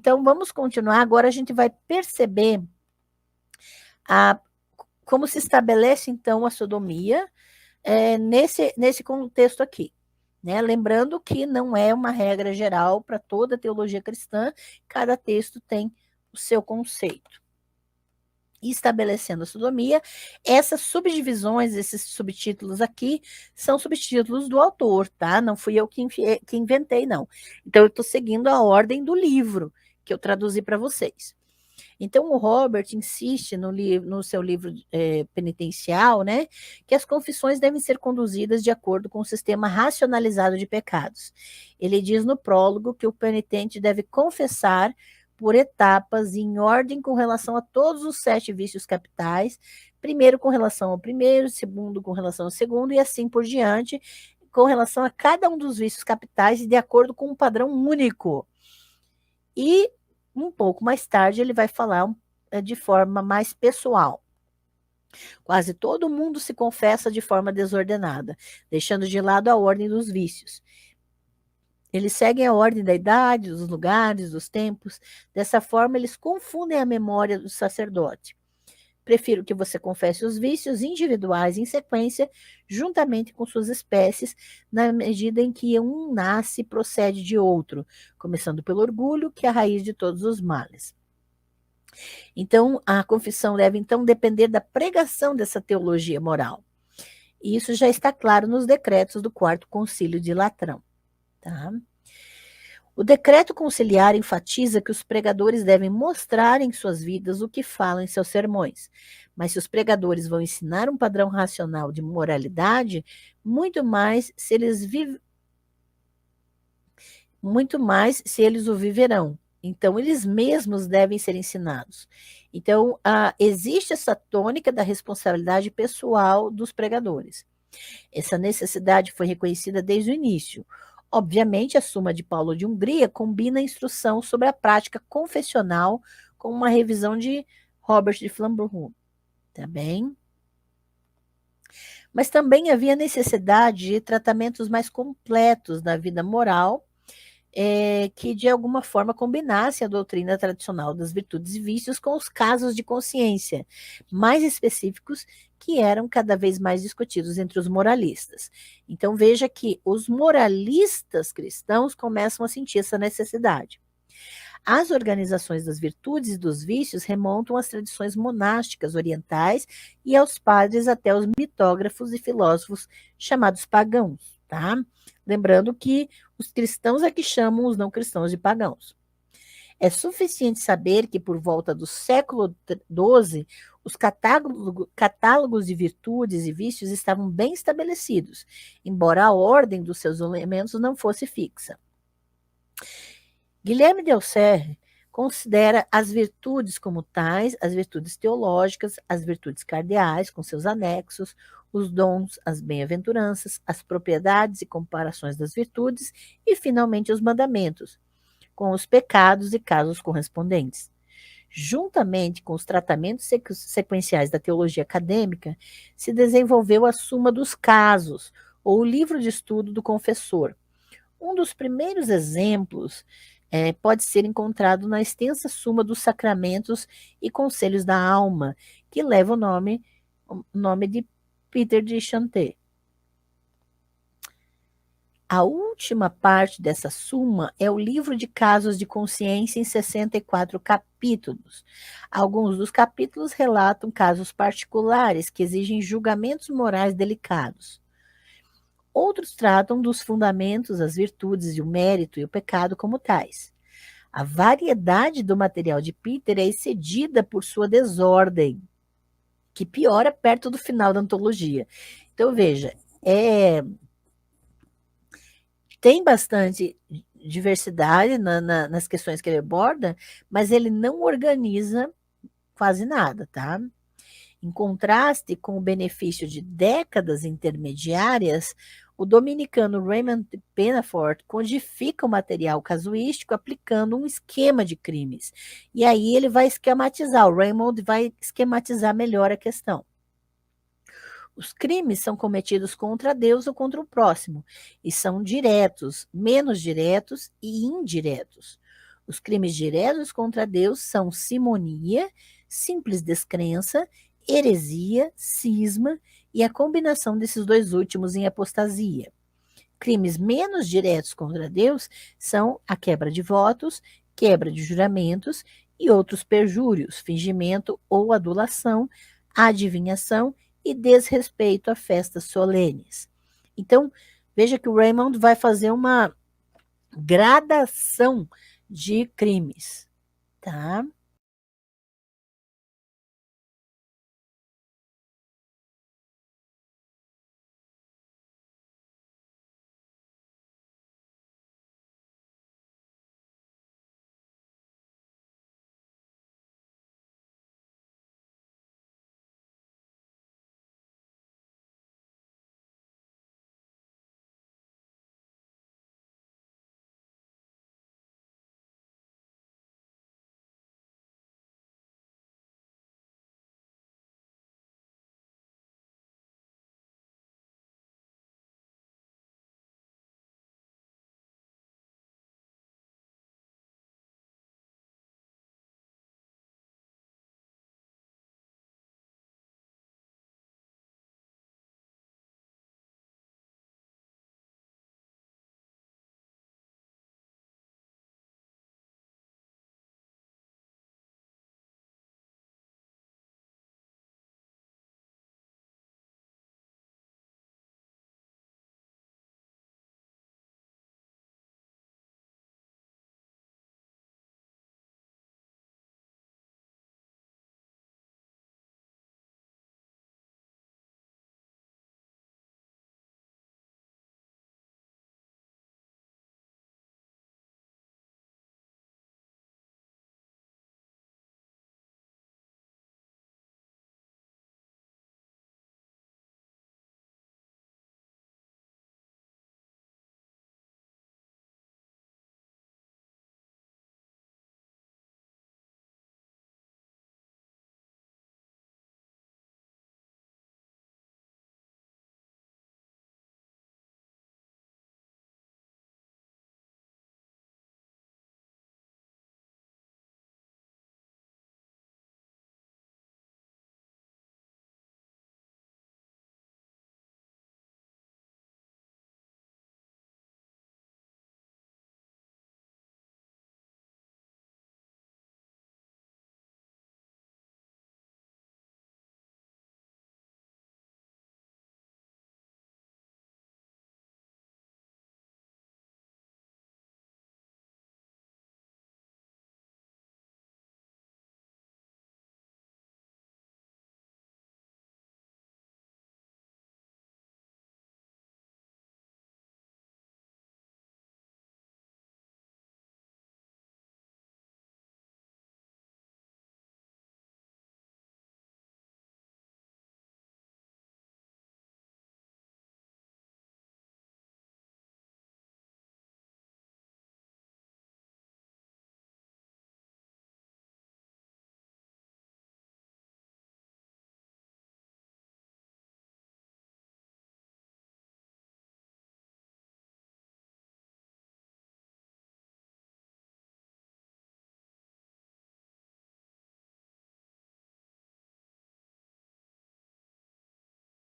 Então, vamos continuar. Agora a gente vai perceber como se estabelece, então, a sodomia nesse contexto aqui. Né? Lembrando que não é uma regra geral para toda a teologia cristã, cada texto tem o seu conceito. Estabelecendo a sodomia, essas subdivisões, esses subtítulos aqui, são subtítulos do autor, tá? Não fui eu que inventei, não. Então, eu estou seguindo a ordem do livro que eu traduzi para vocês. Então, o Robert insiste no seu livro penitencial, né, que as confissões devem ser conduzidas de acordo com o sistema racionalizado de pecados. Ele diz no prólogo que o penitente deve confessar por etapas, em ordem com relação a todos os 7 vícios capitais, primeiro com relação ao primeiro, segundo com relação ao segundo, e assim por diante, com relação a cada um dos vícios capitais, e de acordo com um padrão único. E um pouco mais tarde ele vai falar de forma mais pessoal. Quase todo mundo se confessa de forma desordenada, deixando de lado a ordem dos vícios. Eles seguem a ordem da idade, dos lugares, dos tempos. Dessa forma, eles confundem a memória do sacerdote. Prefiro que você confesse os vícios individuais em sequência, juntamente com suas espécies, na medida em que um nasce e procede de outro, começando pelo orgulho, que é a raiz de todos os males. Então, a confissão deve, então, depender da pregação dessa teologia moral. E isso já está claro nos decretos do Quarto Concílio de Latrão. Tá? O decreto conciliar enfatiza que os pregadores devem mostrar em suas vidas o que falam em seus sermões. Mas se os pregadores vão ensinar um padrão racional de moralidade, muito mais se eles o viverão. Então, eles mesmos devem ser ensinados. Então, existe essa tônica da responsabilidade pessoal dos pregadores. Essa necessidade foi reconhecida desde o início. Obviamente, a Suma de Paulo de Hungria combina a instrução sobre a prática confessional com uma revisão de Robert de Flambourg. Tá bem? Mas também havia necessidade de tratamentos mais completos da vida moral, que de alguma forma combinassem a doutrina tradicional das virtudes e vícios com os casos de consciência mais específicos que eram cada vez mais discutidos entre os moralistas. Então veja que os moralistas cristãos começam a sentir essa necessidade. As organizações das virtudes e dos vícios remontam às tradições monásticas orientais e aos padres até os mitógrafos e filósofos chamados pagãos, tá? Lembrando que os cristãos é que chamam os não cristãos de pagãos. É suficiente saber que por volta do século XII, os catálogos de virtudes e vícios estavam bem estabelecidos, embora a ordem dos seus elementos não fosse fixa. Guilherme de Auxerre considera as virtudes como tais, as virtudes teológicas, as virtudes cardeais, com seus anexos, os dons, as bem-aventuranças, as propriedades e comparações das virtudes e, finalmente, os mandamentos, com os pecados e casos correspondentes. Juntamente com os tratamentos sequenciais da teologia acadêmica, se desenvolveu a Suma dos Casos, ou o livro de estudo do confessor. Um dos primeiros exemplos pode ser encontrado na extensa Suma dos Sacramentos e Conselhos da Alma, que leva o nome de Peter de Chanté. A última parte dessa suma é o livro de casos de consciência em 64 capítulos. Alguns dos capítulos relatam casos particulares que exigem julgamentos morais delicados. Outros tratam dos fundamentos, as virtudes e o mérito e o pecado como tais. A variedade do material de Peter é excedida por sua desordem, que piora perto do final da antologia. Então, veja, tem bastante diversidade nas questões que ele aborda, mas ele não organiza quase nada, tá? Em contraste com o benefício de décadas intermediárias, o dominicano Raymond Penafort codifica o material casuístico aplicando um esquema de crimes. E aí ele vai esquematizar, o Raymond vai esquematizar melhor a questão. Os crimes são cometidos contra Deus ou contra o próximo, e são diretos, menos diretos e indiretos. Os crimes diretos contra Deus são simonia, simples descrença, heresia, cisma e a combinação desses dois últimos em apostasia. Crimes menos diretos contra Deus são a quebra de votos, quebra de juramentos e outros perjúrios, fingimento ou adulação, adivinhação e desrespeito a festas solenes. Então, veja que o Raymond vai fazer uma gradação de crimes, tá?